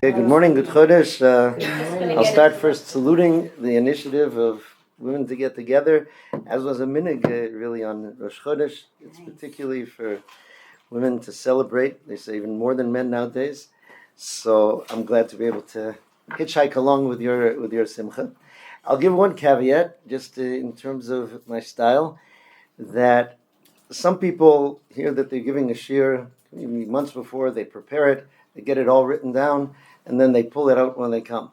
Okay, good morning, good Chodesh. I'll start first saluting the initiative of women to get together, as was a minig really on Rosh Chodesh. It's particularly for women to celebrate. They say even more than men nowadays. So I'm glad to be able to hitchhike along with your simcha. I'll give one caveat, just in terms of my style, that some people hear that they're giving a shir maybe months before, they prepare it, they get it all written down, and then they pull it out when they come.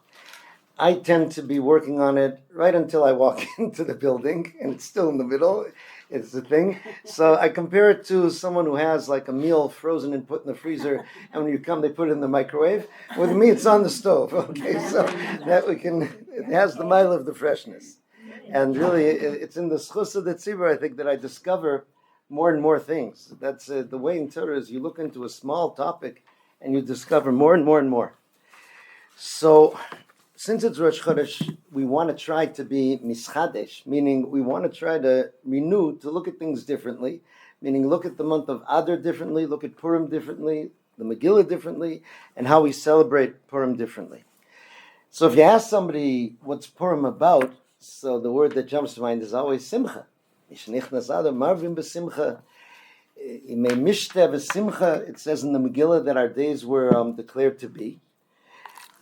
I tend to be working on it right until I walk into the building, and it's still in the middle. It's the thing. So I compare it to someone who has like a meal frozen and put in the freezer, and when you come, they put it in the microwave. With me, it's on the stove. Okay, so that it has the mile of the freshness. And really, it's in the schus of the tzibur, I think, that I discover more and more things. That's the way in Torah is you look into a small topic and you discover more and more and more. So, since it's Rosh Chodesh, we want to try to be mischadesh, meaning we want to try to renew, to look at things differently, meaning look at the month of Adar differently, look at Purim differently, the Megillah differently, and how we celebrate Purim differently. So if you ask somebody what's Purim about, so the word that jumps to mind is always simcha. It says in the Megillah that our days were declared to be.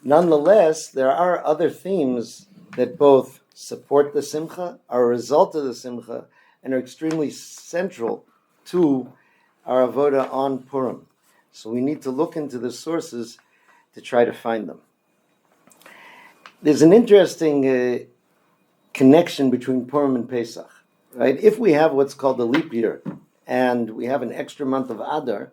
Nonetheless, there are other themes that both support the simcha, are a result of the simcha, and are extremely central to our avoda on Purim. So we need to look into the sources to try to find them. There's an interesting connection between Purim and Pesach, right? If we have what's called a leap year, and we have an extra month of Adar,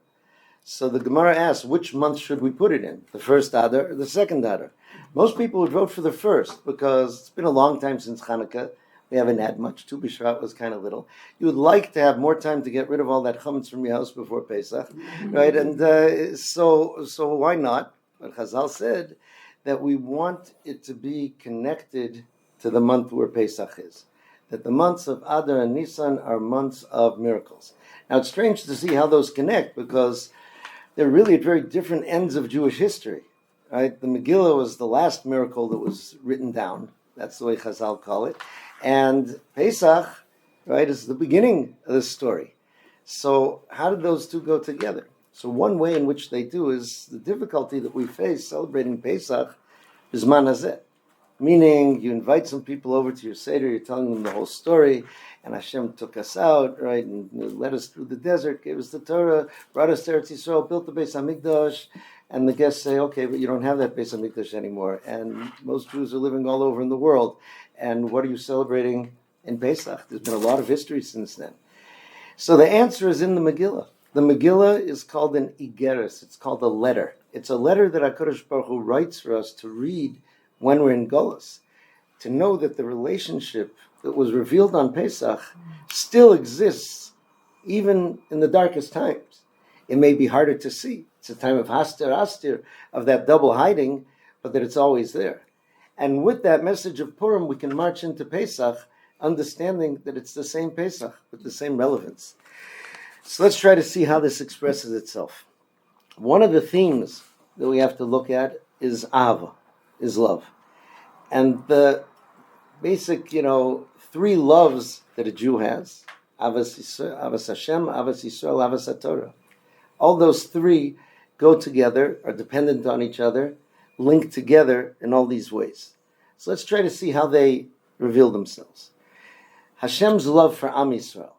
so the Gemara asks, which month should we put it in? The first Adar or the second Adar? Most people would vote for the first, because it's been a long time since Hanukkah. We haven't had much. Tu B'Shvat was kind of little. You would like to have more time to get rid of all that chametz from your house before Pesach, right? And so why not? But Chazal said that we want it to be connected to the month where Pesach is. That the months of Adar and Nisan are months of miracles. Now it's strange to see how those connect, because they're really at very different ends of Jewish history, right? The Megillah was the last miracle that was written down. That's the way Chazal call it. And Pesach, right, is the beginning of this story. So how did those two go together? So one way in which they do is the difficulty that we face celebrating Pesach is manazet. Meaning, you invite some people over to your Seder, you're telling them the whole story, and Hashem took us out, right, and led us through the desert, gave us the Torah, brought us to Eretz Yisrael, built the Beis HaMikdash, and the guests say, okay, but you don't have that Beis HaMikdash anymore, and most Jews are living all over in the world, and what are you celebrating in Pesach? There's been a lot of history since then. So the answer is in the Megillah. The Megillah is called an Igeres, it's called a letter. It's a letter that HaKadosh Baruch Hu writes for us to read when we're in Golus, to know that the relationship that was revealed on Pesach still exists even in the darkest times. It may be harder to see. It's a time of hastir, of that double hiding, but that it's always there. And with that message of Purim, we can march into Pesach, understanding that it's the same Pesach, with the same relevance. So let's try to see how this expresses itself. One of the themes that we have to look at is Ahava, is love. And the basic, three loves that a Jew has, Avas Hashem, Avas Yisrael, Avas HaTorah. All those three go together, are dependent on each other, linked together in all these ways. So let's try to see how they reveal themselves. Hashem's love for Am Yisrael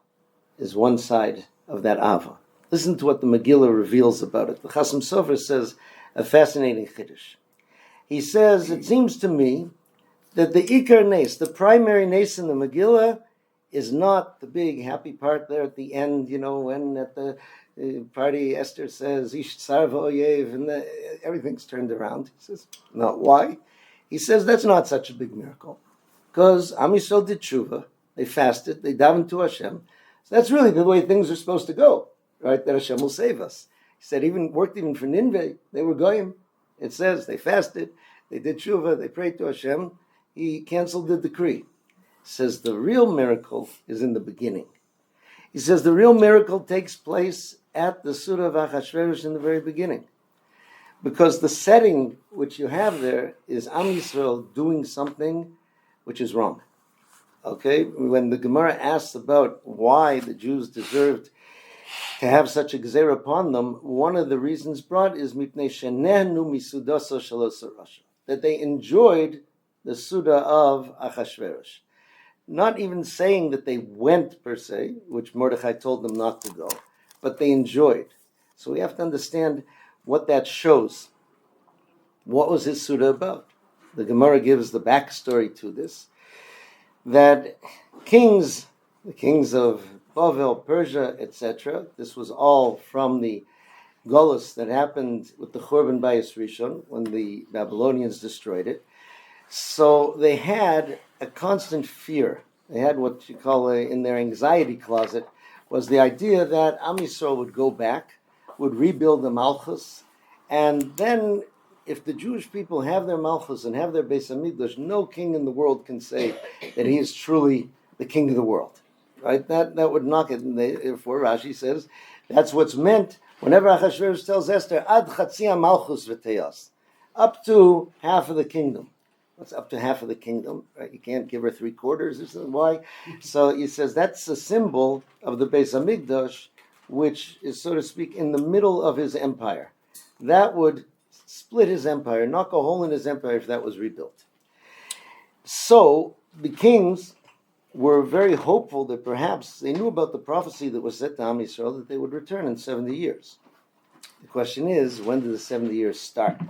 is one side of that Ava. Listen to what the Megillah reveals about it. The Chasam Sofer says a fascinating chiddush. He says, it seems to me that the Ikar Nes, the primary Nes in the Megillah, is not the big happy part there at the end, when at the party Esther says, Ish Tsar V'oyev, and everything's turned around. He says, no, why? He says, that's not such a big miracle. Because Am Yisrael did tshuva, they fasted, they davened to Hashem. So that's really the way things are supposed to go, right? That Hashem will save us. He said, worked even for Nineveh, they were goyim. It says they fasted, they did tshuva, they prayed to Hashem. He canceled the decree. He says the real miracle is in the beginning. He says the real miracle takes place at the Surah of Achashverosh in the very beginning. Because the setting which you have there is Am Yisrael doing something which is wrong. Okay? When the Gemara asks about why the Jews deserved to have such a gzeira upon them, one of the reasons brought is mipnei shenehnu misudaso shalos rasha, that they enjoyed the Suda of Achashverosh. Not even saying that they went per se, which Mordechai told them not to go, but they enjoyed. So we have to understand what that shows. What was his Suda about? The Gemara gives the backstory to this, that the kings of Bavel, Persia, etc., this was all from the Golus that happened with the Churban Bayis Rishon, when the Babylonians destroyed it. So they had a constant fear. They had what you call in their anxiety closet, was the idea that Am Yisrael would go back, would rebuild the Malchus, and then if the Jewish people have their Malchus and have their Beis Hamikdash, no king in the world can say that he is truly the king of the world. Right? That would knock it. And therefore, Rashi says, that's what's meant whenever Achashverosh tells Esther, Ad Chatzia Malchus V'Teyas, up to half of the kingdom. What's up to half of the kingdom? Right? You can't give her 3/4. This is why. So he says that's a symbol of the Beis Hamikdash, which is, so to speak, in the middle of his empire. That would split his empire, knock a hole in his empire if that was rebuilt. So the kings were very hopeful that perhaps they knew about the prophecy that was set to Am Yisrael that they would return in 70 years. The question is, when did the 70 years start?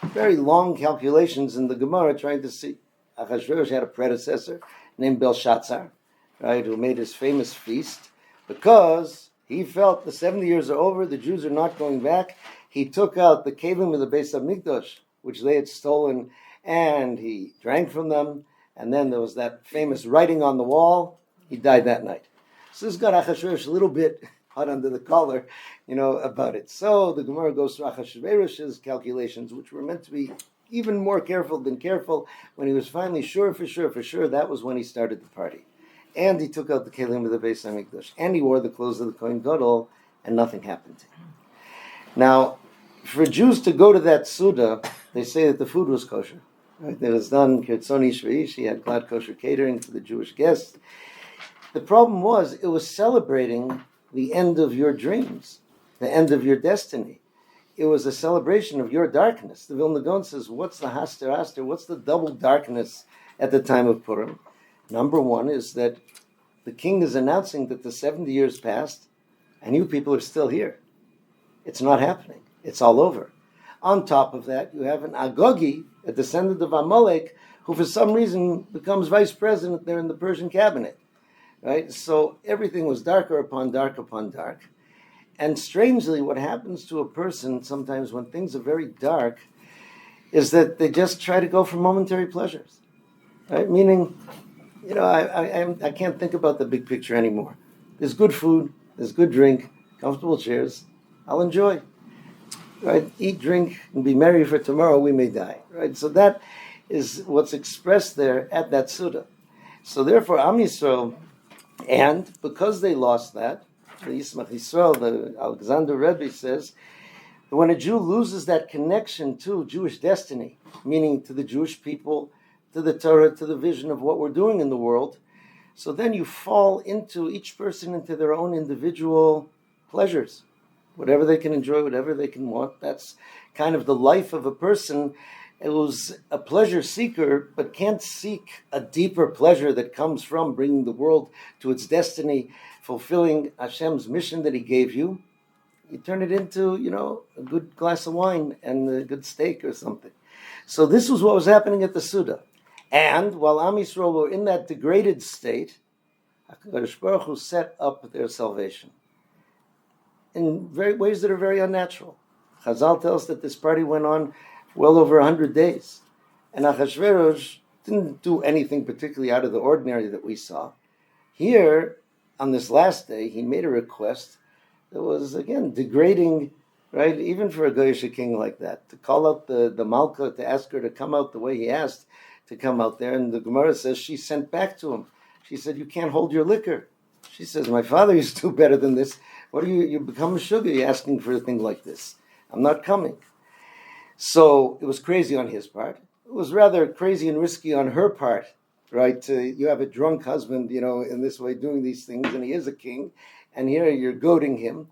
Very long calculations in the Gemara trying to see. Achashverosh had a predecessor named Belshazzar, right, who made his famous feast because he felt the 70 years are over, the Jews are not going back. He took out the kelim of the Beis Hamikdash, which they had stolen, and he drank from them. And then there was that famous writing on the wall. He died that night. So this got Achashverosh a little bit hot under the collar, about it. So the Gemara goes through Achashverosh's calculations, which were meant to be even more careful than careful. When he was finally sure, that was when he started the party. And he took out the kelim of the Beis Hamikdash. And he wore the clothes of the Kohen Gadol, and nothing happened to him. Now, for Jews to go to that Suda, they say that the food was kosher. Right? It was done kirtzoni shveish. He had glad kosher catering for the Jewish guests. The problem was, it was celebrating the end of your dreams, the end of your destiny. It was a celebration of your darkness. The Vilna Gaon says, what's the haster haster? What's the double darkness at the time of Purim? Number one is that the king is announcing that the 70 years passed and you people are still here. It's not happening. It's all over. On top of that, you have an Agogi, a descendant of Amalek, who for some reason becomes vice president there in the Persian cabinet. Right? So everything was darker upon dark upon dark. And strangely, what happens to a person sometimes when things are very dark is that they just try to go for momentary pleasures. Right? Meaning, I can't think about the big picture anymore. There's good food, there's good drink, comfortable chairs. I'll enjoy. Right? Eat, drink, and be merry, for tomorrow we may die. Right? So that is what's expressed there at that Suda. So therefore, Am Yisrael, and because they lost that, the Yismach Yisrael, the Alexander Rebbe says, that when a Jew loses that connection to Jewish destiny, meaning to the Jewish people, to the Torah, to the vision of what we're doing in the world, so then you fall into each person into their own individual pleasures. Whatever they can enjoy, whatever they can want, that's kind of the life of a person who's a pleasure seeker, but can't seek a deeper pleasure that comes from bringing the world to its destiny, fulfilling Hashem's mission that He gave you. You turn it into, a good glass of wine and a good steak or something. So this was what was happening at the Suda. And while Am Yisrael were in that degraded state, HaKadosh Baruch Hu set up their salvation in ways that are very unnatural. Chazal tells us that this party went on well over 100 days. And Achashverosh didn't do anything particularly out of the ordinary that we saw. Here, on this last day, he made a request that was, again, degrading, right, even for a Goyish king like that, to call out the Malka, to ask her to come out the way he asked to come out there. And the Gemara says she sent back to him. She said, you can't hold your liquor. She says, my father used to do better than this. What are you become a sugar? You're asking for a thing like this. I'm not coming. So it was crazy on his part. It was rather crazy and risky on her part, right? You have a drunk husband, in this way doing these things, and he is a king, and here you're goading him.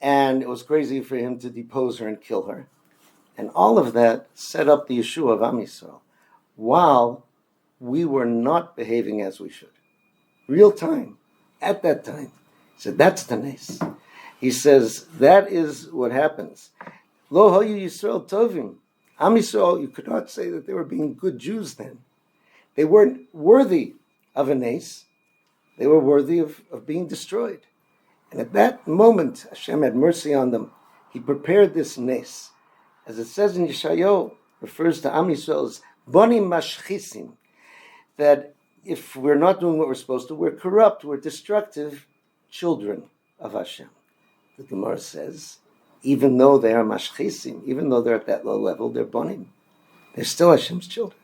And it was crazy for him to depose her and kill her. And all of that set up the issue of Am Yisrael, while we were not behaving as we should. Real time, at that time. He said, that's the nes. He says, that is what happens. Lo hayu Yisrael tovim. Am Yisrael, you could not say that they were being good Jews then. They weren't worthy of a nes. They were worthy of being destroyed. And at that moment, Hashem had mercy on them. He prepared this nes. As it says in Yeshayahu, refers to Am Yisrael as bonim mashchisim, that if we're not doing what we're supposed to, we're corrupt, we're destructive children of Hashem. The Gemara says, even though they are mashchisim, even though they're at that low level, they're bonim. They're still Hashem's children.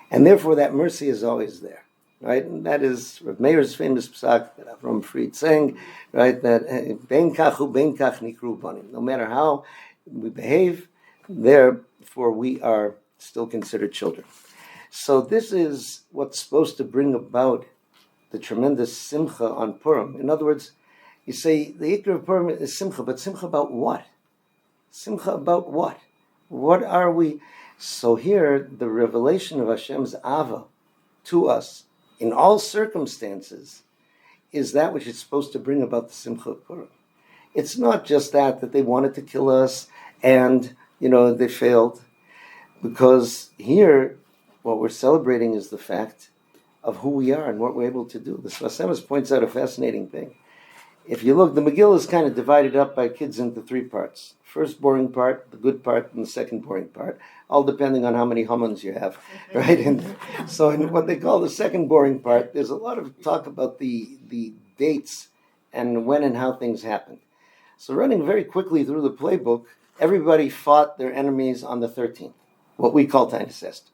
And therefore that mercy is always there. Right, and that is Rav Meir's famous psak that Avram Fried sang, right, that ben kachu ben kach nikru banim. No matter how we behave, therefore we are still considered children. So this is what's supposed to bring about the tremendous simcha on Purim. In other words, you say the ikar of Purim is simcha, but simcha about what? Simcha about what? What are we? So here, the revelation of Hashem's Ava to us in all circumstances is that which is supposed to bring about the simcha of Purim. It's not just that they wanted to kill us and, they failed. Because here, what we're celebrating is the fact of who we are and what we're able to do. The Sfas Emes points out a fascinating thing. If you look, the Megillah is kind of divided up by kids into three parts. First boring part, the good part, and the second boring part, all depending on how many Hamans you have, right? And so in what they call the second boring part, there's a lot of talk about the dates and when and how things happened. So running very quickly through the playbook, everybody fought their enemies on the 13th, what we call Tainus Esther.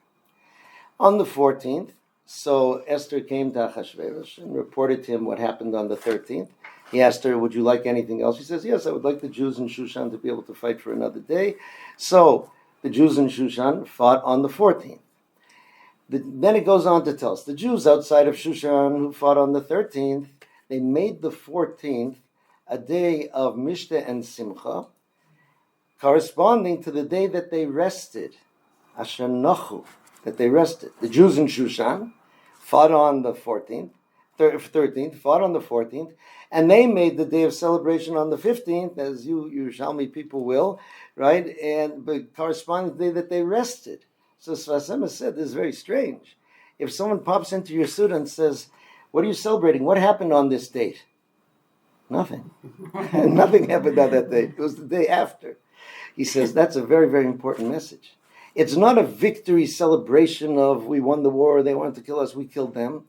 On the 14th, so Esther came to Achashverosh and reported to him what happened on the 13th. He asked her, would you like anything else? She says, yes, I would like the Jews in Shushan to be able to fight for another day. So the Jews in Shushan fought on the 14th. Then it goes on to tell us, the Jews outside of Shushan who fought on the 13th, they made the 14th a day of Mishta and Simcha, corresponding to the day that they rested, Asher Nachu, that they rested. The Jews in Shushan fought on the 13th, fought on the 14th, and they made the day of celebration on the 15th, as you Yerushalmi people will, right? And but corresponding to the day that they rested. So Sfas Emes said, this is very strange. If someone pops into your suda and says, what are you celebrating? What happened on this date? Nothing. Nothing happened on that date. It was the day after. He says, that's a very, very important message. It's not a victory celebration of we won the war, they wanted to kill us, we killed them.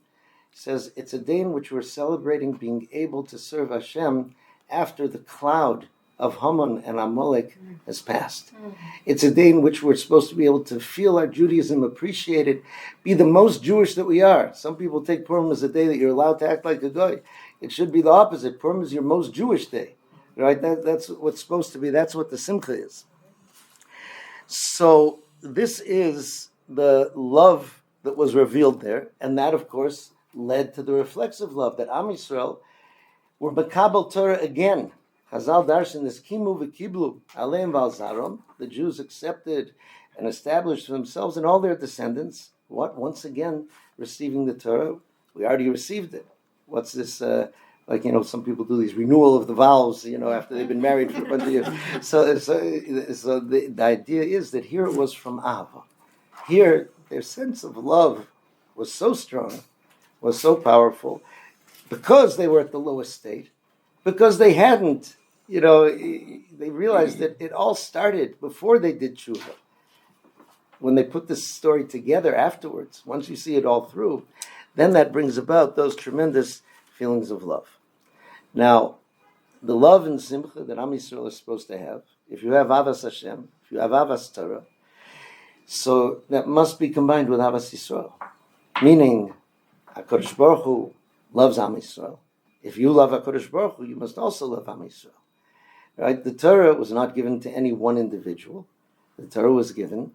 He says it's a day in which we're celebrating being able to serve Hashem after the cloud of Haman and Amalek has passed. It's a day in which we're supposed to be able to feel our Judaism appreciated, be the most Jewish that we are. Some people take Purim as a day that you're allowed to act like a goy. It should be the opposite. Purim is your most Jewish day, right? That's what's supposed to be. That's what the Simcha is. So this is the love that was revealed there, and that, of course, led to the reflexive love that Am Yisrael were Makabel Torah again. Chazal Darshan is Kimu v'Kiblu Aleim Valzarom. The Jews accepted and established for themselves and all their descendants. What? Once again, receiving the Torah. We already received it. What's this? Some people do these renewal of the vows, after they've been married for a bunch of years. So the idea is that here it was from Ava. Here, their sense of love was so strong, was so powerful, because they were at the lowest state, because they hadn't, they realized that it all started before they did tshuva. When they put this story together afterwards, once you see it all through, then that brings about those tremendous feelings of love. Now, the love and simcha that Am Yisrael is supposed to have, if you have Avas Hashem, if you have Avas Torah, so that must be combined with Avas Yisrael. Meaning, HaKadosh Baruch Hu loves Am Yisrael. If you love HaKadosh Baruch Hu, you must also love Am Yisrael. Right? The Torah was not given to any one individual. The Torah was given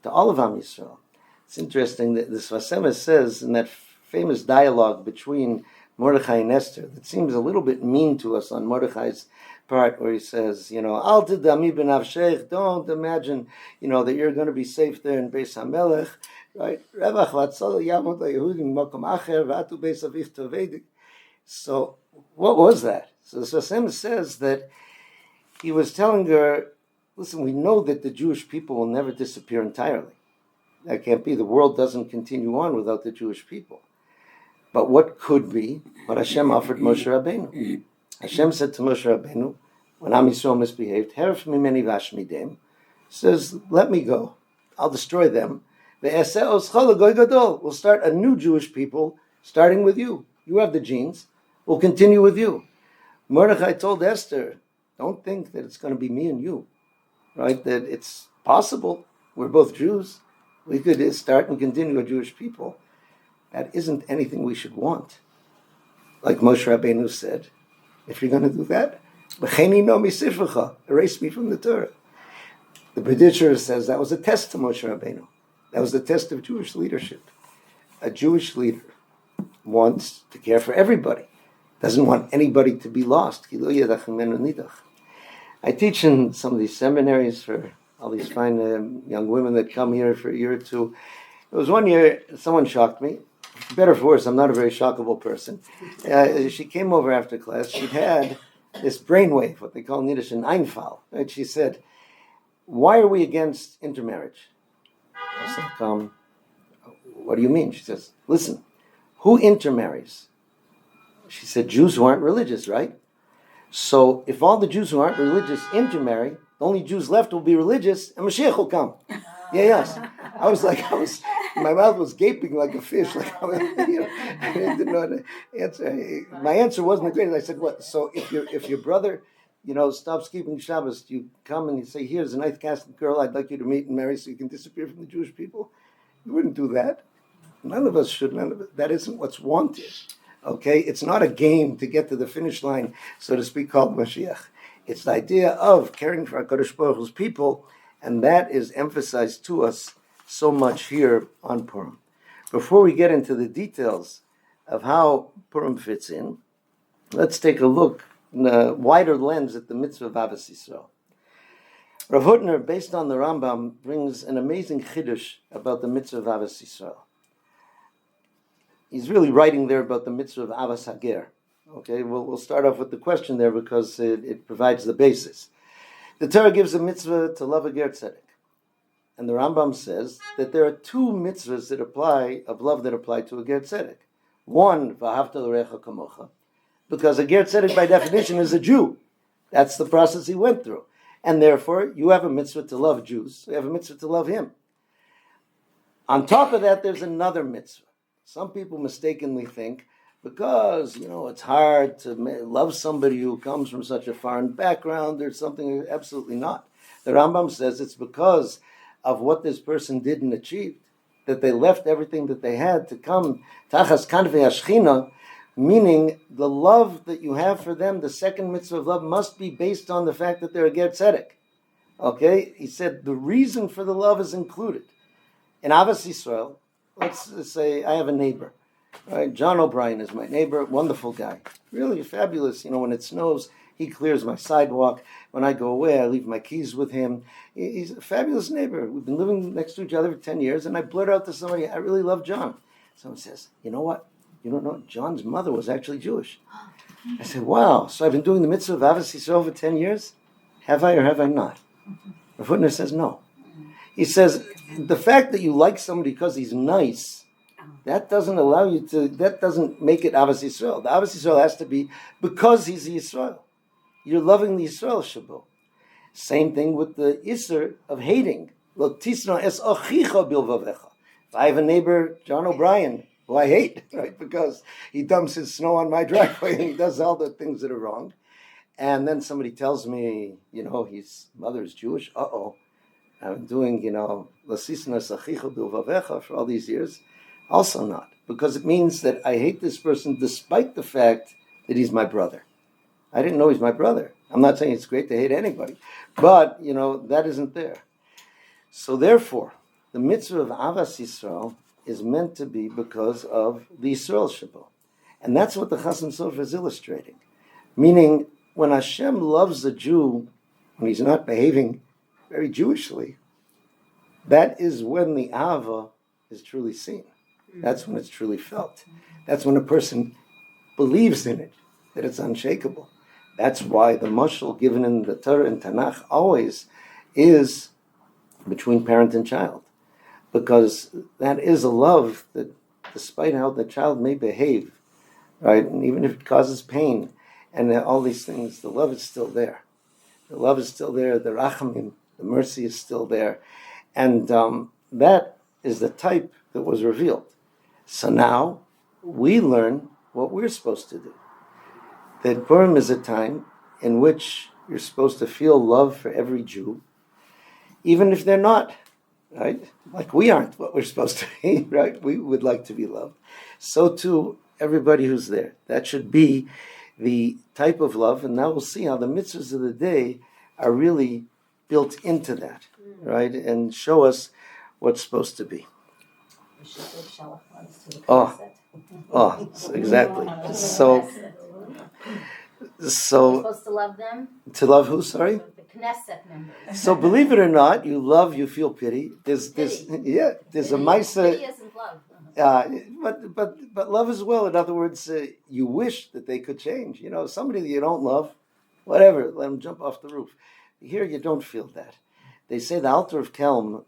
to all of Am Yisrael. It's interesting that the Sfas Emes says in that famous dialogue between Mordechai and Esther that seems a little bit mean to us on Mordechai's part, where he says, Al tidami b'nafshech, don't imagine, that you're going to be safe there in Beis HaMelech, right? Revach v'atzal yamot ha'Yehudim makom acher v'atu beis avich tovedig. So, what was that? So the Sfas Emes says that he was telling her, listen, we know that the Jewish people will never disappear entirely. That can't be. The world doesn't continue on without the Jewish people. But what could be what Hashem offered Moshe Rabbeinu? Hashem said to Moshe Rabbeinu, when Am Yisrael misbehaved, Heref mimeni vashmidem, says, let me go. I'll destroy them. We'll start a new Jewish people, starting with you. You have the genes. We'll continue with you. Mordechai told Esther, don't think that it's going to be me and you, right? That it's possible. We're both Jews. We could start and continue a Jewish people. That isn't anything we should want. Like Moshe Rabbeinu said, if you're going to do that, erase me from the Torah. The B'ditcher says that was a test to Moshe Rabbeinu. That was the test of Jewish leadership. A Jewish leader wants to care for everybody. Doesn't want anybody to be lost. I teach in some of these seminaries for all these fine young women that come here for a year or two. It was one year, someone shocked me. Better for worse, I'm not a very shockable person. She came over after class. She'd had this brainwave, what they call in Yiddish an Einfall. Right? She said, why are we against intermarriage? I was like, what do you mean? She says, listen, who intermarries? She said, Jews who aren't religious, right? So if all the Jews who aren't religious intermarry, the only Jews left will be religious, and Mashiach will come. Yes. My mouth was gaping like a fish. I didn't know how to answer. My answer wasn't the greatest. I said, what? So if your brother, stops keeping Shabbos, you come and you say, here's a nice Catholic girl I'd like you to meet and marry so you can disappear from the Jewish people? You wouldn't do that. None of us should. That isn't what's wanted. Okay? It's not a game to get to the finish line, so to speak, called Mashiach. It's the idea of caring for HaKadosh Baruch Hu's people, and that is emphasized to us so much here on Purim. Before we get into the details of how Purim fits in, let's take a look in a wider lens at the mitzvah of Avos Yisrael. Rav Hutner, based on the Rambam, brings an amazing chiddush about the mitzvah of Avos Yisrael. He's really writing there about the mitzvah of Avos Hager. Okay, we'll start off with the question there because it provides the basis. The Torah gives a mitzvah to love a ger tzedek. And the Rambam says that there are two mitzvahs of love that apply to a ger tzedek. One, v'ahavta l'recha kamocha, because a ger tzedek by definition is a Jew. That's the process he went through. And therefore, you have a mitzvah to love Jews. So you have a mitzvah to love him. On top of that, there's another mitzvah. Some people mistakenly think, because, it's hard to love somebody who comes from such a foreign background or something. Absolutely not. The Rambam says it's because of what this person did and achieved, that they left everything that they had to come tachas kanvei hashchina, meaning the love that you have for them, the second mitzvah of love, must be based on the fact that they're a ger tzedek. Okay? He said the reason for the love is included. In Avos Yisrael, let's say I have a neighbor. Right? John O'Brien is my neighbor, wonderful guy. Really fabulous. When it snows, he clears my sidewalk. When I go away, I leave my keys with him. He's a fabulous neighbor. We've been living next to each other for 10 years, and I blurt out to somebody, I really love John. Someone says, you know what? You don't know, John's mother was actually Jewish. I said, wow, so I've been doing the mitzvah of Avos Yisrael for 10 years? Have I or have I not? Rav Hutner says no. He says, the fact that you like somebody because he's nice, that doesn't make it Avos Yisrael. The Avos Yisrael has to be because he's a Yisrael. You're loving the Yisrael Shabbat. Same thing with the Isser of hating. Lo tisna es achicha bilvavecha. If I have a neighbor, John O'Brien, who I hate, right, because he dumps his snow on my driveway and he does all the things that are wrong, and then somebody tells me, his mother is Jewish, I'm doing, lo tisna es achicha bilvavecha for all these years. Also not, because it means that I hate this person despite the fact that he's my brother. I didn't know he's my brother. I'm not saying it's great to hate anybody, but, that isn't there. So therefore, the mitzvah of Avas Yisrael is meant to be because of the Yisrael Shabbat. And that's what the Chasam Sofer is illustrating. Meaning, when Hashem loves a Jew, when he's not behaving very Jewishly, that is when the Ava is truly seen. That's when it's truly felt. That's when a person believes in it, that it's unshakable. That's why the mashal given in the Torah and Tanakh always is between parent and child, because that is a love that, despite how the child may behave, right, and even if it causes pain and all these things, the love is still there. The love is still there. The rachamim, the mercy is still there, and that is the type that was revealed. So now we learn what we're supposed to do. That Purim is a time in which you're supposed to feel love for every Jew, even if they're not, right? Like we aren't what we're supposed to be, right? We would like to be loved. So too, everybody who's there. That should be the type of love, and now we'll see how the mitzvahs of the day are really built into that, right? And show us what's supposed to be. We should give shalachans to the Knesset. Exactly. So we're supposed to love them? To love who, sorry? The Knesset members. So believe it or not, you love, you feel pity. There's a Maisa. Pity isn't love. But love as well. In other words, you wish that they could change. You know, somebody that you don't love, whatever, let them jump off the roof. Here you don't feel that. They say the altar of Kelm,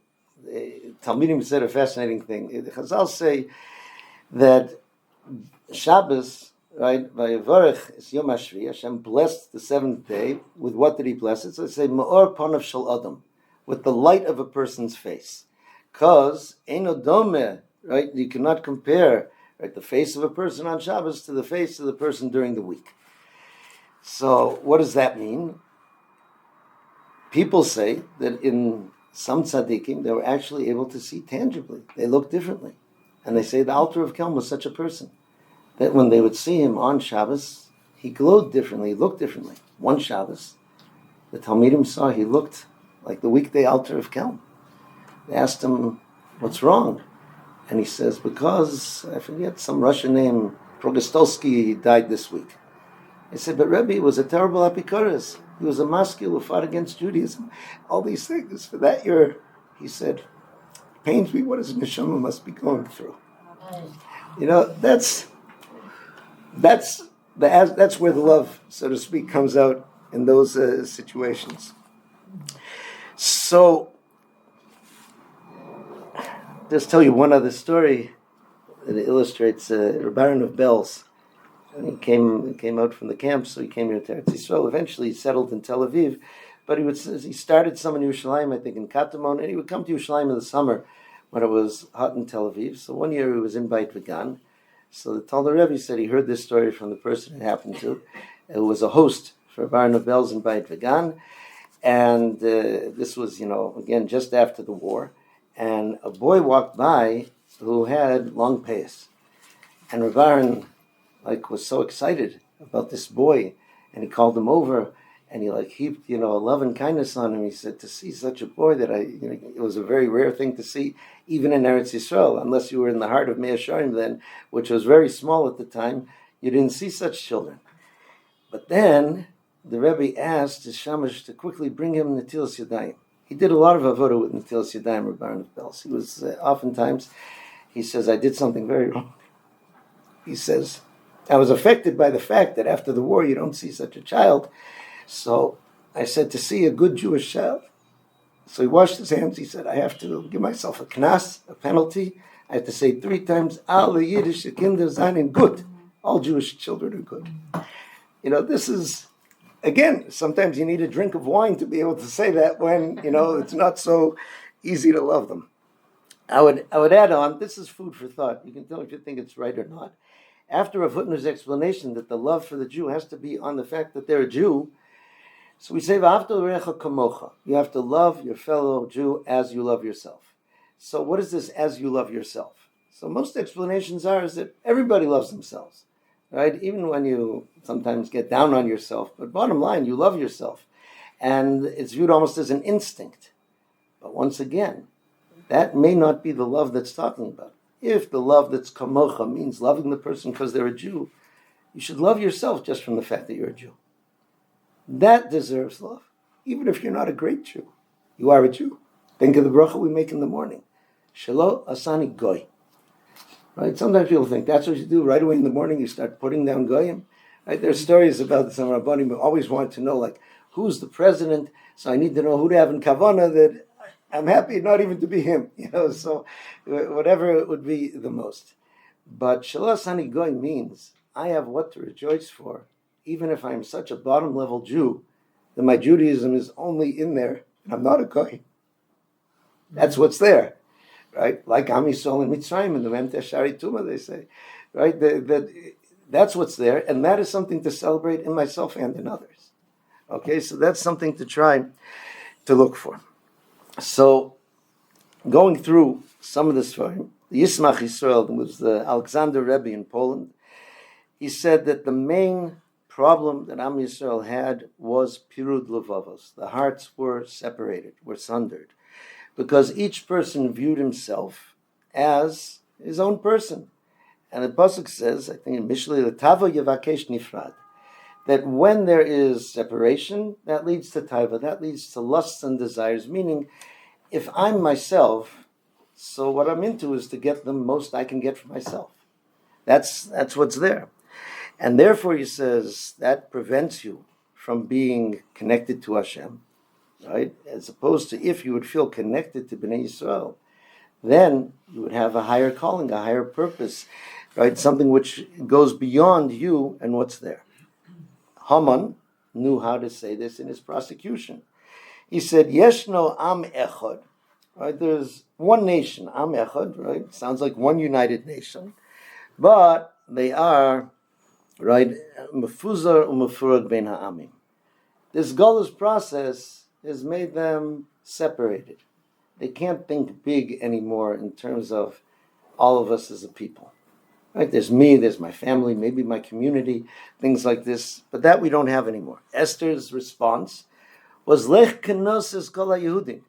Talmidim said a fascinating thing. The Chazal say that Shabbos, right, Vayevarech is Yom HaShvi, Hashem blessed the seventh day. With what did he bless it? So they say, Ma'or Panav Shel Adam, with the light of a person's face. Because, Eino Domeh, right, you cannot compare, right, the face of a person on Shabbos to the face of the person during the week. So, what does that mean? People say that in some tzaddikim, they were actually able to see tangibly. They looked differently. And they say the altar of Kelm was such a person that when they would see him on Shabbos, he glowed differently, he looked differently. One Shabbos, the Talmidim saw he looked like the weekday altar of Kelm. They asked him, what's wrong? And he says, because, I forget, some Russian name, Progostolsky, died this week. They said, but Rebbe was a terrible apikoros. He was a maskil who fought against Judaism. All these things. For that year, he said, it pains me what his neshama must be going through. You know, that's where the love, so to speak, comes out in those situations. So, just tell you one other story that illustrates Rebbaran of Belz. He came out from the camp, so he came here to Eretz Yisrael. Eventually, he settled in Tel Aviv, but he started some in Yerushalayim, I think, in Katamon, and he would come to Yerushalayim in the summer when it was hot in Tel Aviv. So one year he was in Beit Vegan. So the Talmud Rebbe said he heard this story from the person it happened to, who was a host for Bar Nobel's in Beit Vegan, and this was, again, just after the war, and a boy walked by who had long payas, and Rebbaran was so excited about this boy, and he called him over, and he heaped love and kindness on him. He said, to see such a boy that it was a very rare thing to see, even in Eretz Yisrael, unless you were in the heart of Mea Shearim then, which was very small at the time, you didn't see such children. But then the Rebbe asked his shamash to quickly bring him Netilas Yadayim. He did a lot of avodah with Netilas Yadayim, Rebbaran of Belz. He was oftentimes, he says, I did something very wrong. He says, I was affected by the fact that after the war you don't see such a child. So I said, to see a good Jewish child. So he washed his hands. He said, I have to give myself a knas, a penalty. I have to say 3 times, alle Yiddish Kinder seien gut. All Jewish children are good. This is, again, sometimes you need a drink of wine to be able to say that when, it's not so easy to love them. I would add on, this is food for thought. You can tell if you think it's right or not. After Rav Hutner's explanation that the love for the Jew has to be on the fact that they're a Jew, so we say, V'ahavta l'recha kamocha. You have to love your fellow Jew as you love yourself. So what is this, as you love yourself? So most explanations is that everybody loves themselves, right? Even when you sometimes get down on yourself. But bottom line, you love yourself. And it's viewed almost as an instinct. But once again, that may not be the love that's talking about. If the love that's kamocha means loving the person because they're a Jew, you should love yourself just from the fact that you're a Jew. That deserves love, even if you're not a great Jew. You are a Jew. Think of the bracha we make in the morning. Shelo asani goy. Right? Sometimes people think that's what you do right away in the morning. You start putting down goyim. Right? There's stories about some Rabbanim who always want to know, like, who's the president? So I need to know who to have in kavana that I'm happy not even to be him. So whatever it would be the most. But shelo asani goy means I have what to rejoice for, even if I'm such a bottom level Jew that my Judaism is only in there and I'm not a goy. That's what's there. Right, like Am Yisrael in Mitzrayim in the Memte Shari Tuma, they say, right? That's what's there, and that is something to celebrate in myself and in others. Okay, so that's something to try to look for. So, going through some of this for him, the Yismach Yisrael was the Alexander Rebbe in Poland. He said that the main problem that Am Yisrael had was pirud levavos. The hearts were separated, were sundered, because each person viewed himself as his own person. And the Pasuk says, I think in Mishlei, L'tavo yevakesh nifrad, that when there is separation, that leads to taiva, that leads to lusts and desires, meaning, if I'm myself, so what I'm into is to get the most I can get for myself. That's what's there. And therefore, he says, that prevents you from being connected to Hashem, right? As opposed to if you would feel connected to Bnei Yisrael, then you would have a higher calling, a higher purpose, right? Something which goes beyond you and what's there. Haman knew how to say this in his prosecution. He said, Yeshno Am Echad, right? There's one nation, Am Echad, right? Sounds like one united nation, but they are, right, Mefuzar u'Mefurad bein ha'amim. This Golus process has made them separated. They can't think big anymore in terms of all of us as a people. Right? There's me, there's my family, maybe my community, things like this, but that we don't have anymore. Esther's response was, Lech kenosis kol haYehudim.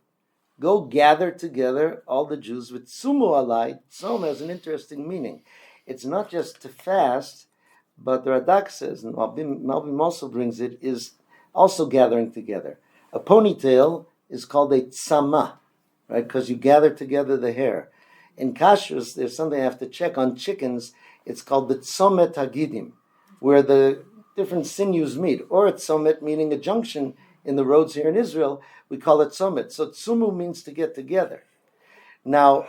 Go gather together all the Jews with tzumu alai. Tzom has an interesting meaning. It's not just to fast, but the Radak says, and Malbim also brings it, is also gathering together. A ponytail is called a tzama, right? Because you gather together the hair. In kashrus, there's something I have to check on chickens. It's called the tzomet hagidim, where the different sinews meet. Or a tzomet, meaning a junction in the roads here in Israel, we call it tzomet. So tzumu means to get together. Now,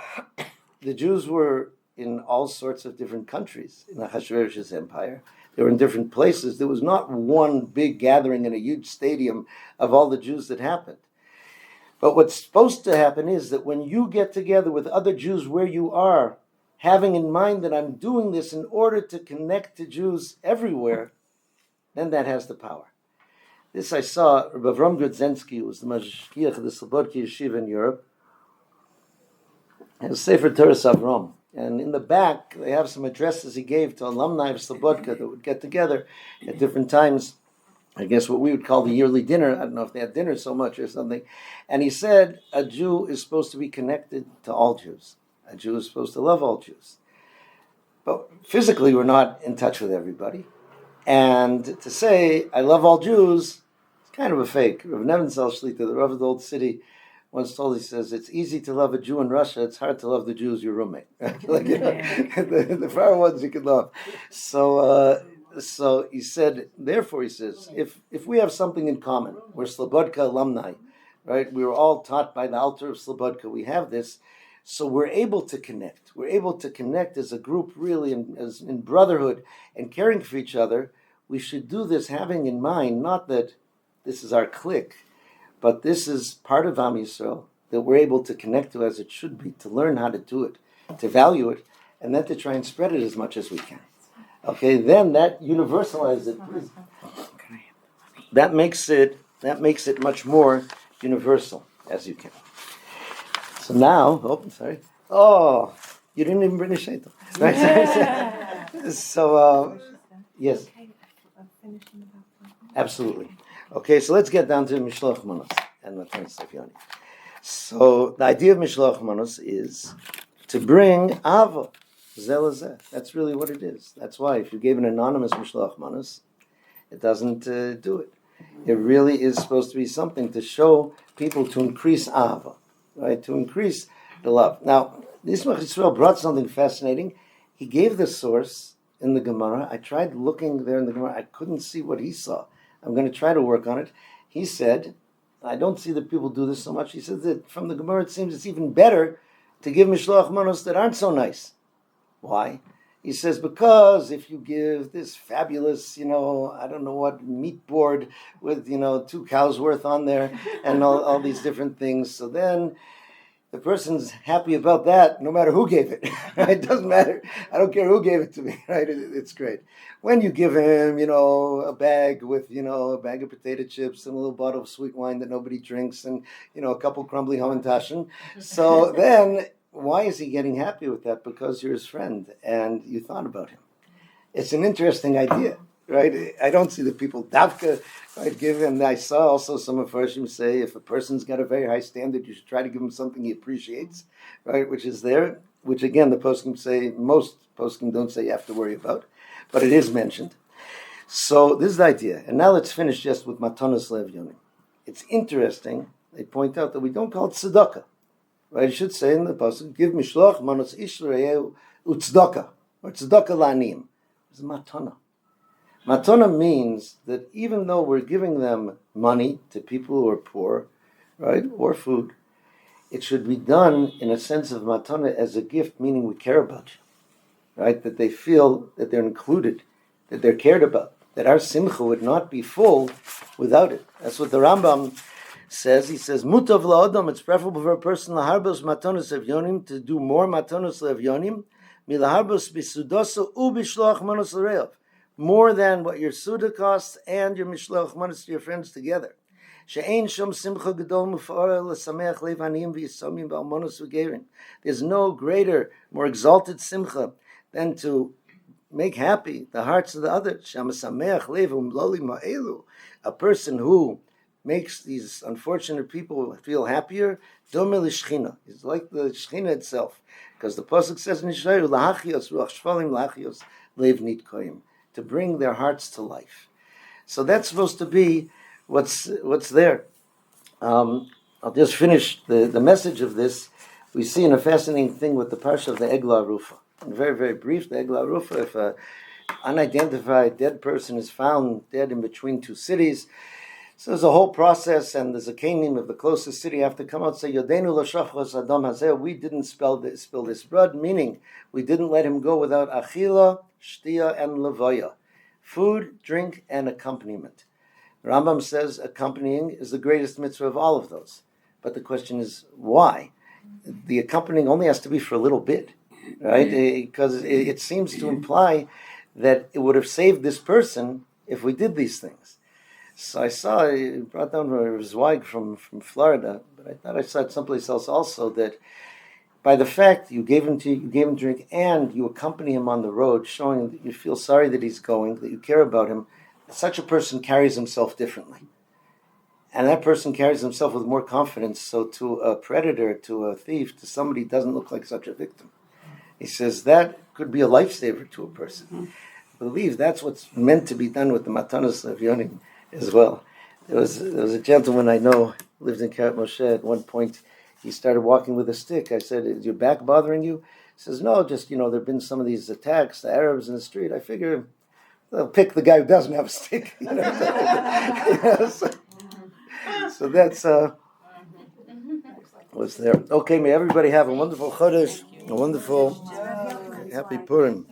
the Jews were in all sorts of different countries in Ahasuerus' empire. They were in different places. There was not one big gathering in a huge stadium of all the Jews that happened. But what's supposed to happen is that when you get together with other Jews where you are, having in mind that I'm doing this in order to connect to Jews everywhere, then that has the power. This I saw, Rabbi Avram Grodzinski, who was the Mashgiach of the Slobodka Yeshiva in Europe, has Sefer Torah Avram. And in the back, they have some addresses he gave to alumni of Slobodka that would get together at different times. I guess what we would call the yearly dinner. I don't know if they had dinner so much or something. And he said a Jew is supposed to be connected to all Jews. A Jew is supposed to love all Jews. But physically, we're not in touch with everybody. And to say, I love all Jews, is kind of a fake. Rav Nebenzahl Shlita, the Rav of the Old City, once told, he says, it's easy to love a Jew in Russia, it's hard to love the Jews your roommate. The far ones you can love. So he said, therefore he says, if we have something in common, we're Slobodka alumni, right? We were all taught by the Alter of Slobodka, we have this, so we're able to connect. We're able to connect as a group really in brotherhood and caring for each other. We should do this having in mind, not that this is our clique, but this is part of Am Yisrael that we're able to connect to as it should be, to learn how to do it, to value it, and then to try and spread it as much as we can. Okay, then that universalizes it. That makes it much more universal as you can. So now, you didn't even bring a shaitel. Right? So, yes. Absolutely. Okay, so let's get down to Mishloach Manos and Matan Sefyoni. So the idea of Mishloach Manos is to bring Ava, Zelazeh. That's really what it is. That's why if you gave an anonymous Mishloach Manos, it doesn't do it. It really is supposed to be something to show people to increase Ava, right? To increase the love. Now, this Am Yisrael brought something fascinating. He gave the source in the Gemara. I tried looking there in the Gemara. I couldn't see what he saw. I'm going to try to work on it. He said, I don't see that people do this so much. He says that from the Gemara it seems it's even better to give Mishloach Manos that aren't so nice. Why? He says, because if you give this fabulous, I don't know what, meat board with, 2 cows worth on there and all these different things, so then the person's happy about that no matter who gave it. Right? It doesn't matter. I don't care who gave it to me. Right? It's great. When you give him, a bag with, a bag of potato chips and a little bottle of sweet wine that nobody drinks and, a couple crumbly hamantashen, so then why is he getting happy with that? Because you're his friend and you thought about him. It's an interesting idea, right? I don't see the people davka, right, give him. I saw also some of Farshim say if a person's got a very high standard, you should try to give him something he appreciates, right, which is there, which again the poskim say, most poskim don't say you have to worry about, but it is mentioned. So this is the idea. And now let's finish just with Matanos Lev Yonim. It's interesting, they point out that we don't call it tzedakah. Right, you should say in the pasuk, give mishloach manos ish l're'eh u'tzedakah, or tzedakah la'aniyim. It's matana. Matana means that even though we're giving them money to people who are poor, right, or food, it should be done in a sense of matana as a gift, meaning we care about you, right, that they feel that they're included, that they're cared about, that our simcha would not be full without it. That's what the Rambam says. He says, Mutav la'odam, it's preferable for a person laharbos matonos evyonim, to do more matonos evyonim, milaharbos bisudoso ubishloach manos l'reov, more than what your suda costs and your mishloach manos to your friends together. She'ein shom simcha gedol mufara l'sameach lev aniyim v'yisomim ba'almonos v'gerin. There's no greater, more exalted simcha than to make happy the hearts of the others. Shamasameach lev umloli ma'elu, a person who makes these unfortunate people feel happier. Domel Shechina. It's like the Shechina itself, because the pasuk says in Yisrael, "Lahachios ruach shvalim lahachios lev nitkoyim," to bring their hearts to life. So that's supposed to be what's there. I'll just finish the message of this. We see in a fascinating thing with the parsha of the Eglah Rufa. Very, very brief, the Eglah Rufa. If an unidentified dead person is found dead in between 2 cities. So there's a whole process, and there's a kenim of the closest city have to come out and say, Yodenu l'shachos adam hazeh, we didn't spill this blood, meaning we didn't let him go without achila, shtia, and levaya, food, drink, and accompaniment. Rambam says accompanying is the greatest mitzvah of all of those. But the question is, why? The accompanying only has to be for a little bit, right? Because it seems to imply that it would have saved this person if we did these things. So I saw, he brought down Zweig from Florida, but I thought I saw it someplace else also, that by the fact you gave him drink and you accompany him on the road, showing that you feel sorry that he's going, that you care about him, such a person carries himself differently. And that person carries himself with more confidence, so to a predator, to a thief, to somebody who doesn't look like such a victim. He says that could be a lifesaver to a person. I believe that's what's meant to be done with the Matanos of Yonim as well. There was a gentleman I know, lived in Kiryat Moshe. At one point, he started walking with a stick. I said, "Is your back bothering you?" He says, "No, just, there have been some of these attacks, the Arabs in the street. I figure they'll pick the guy who doesn't have a stick." So that's what's there. Okay, may everybody have a wonderful Chodesh, a wonderful, happy Purim.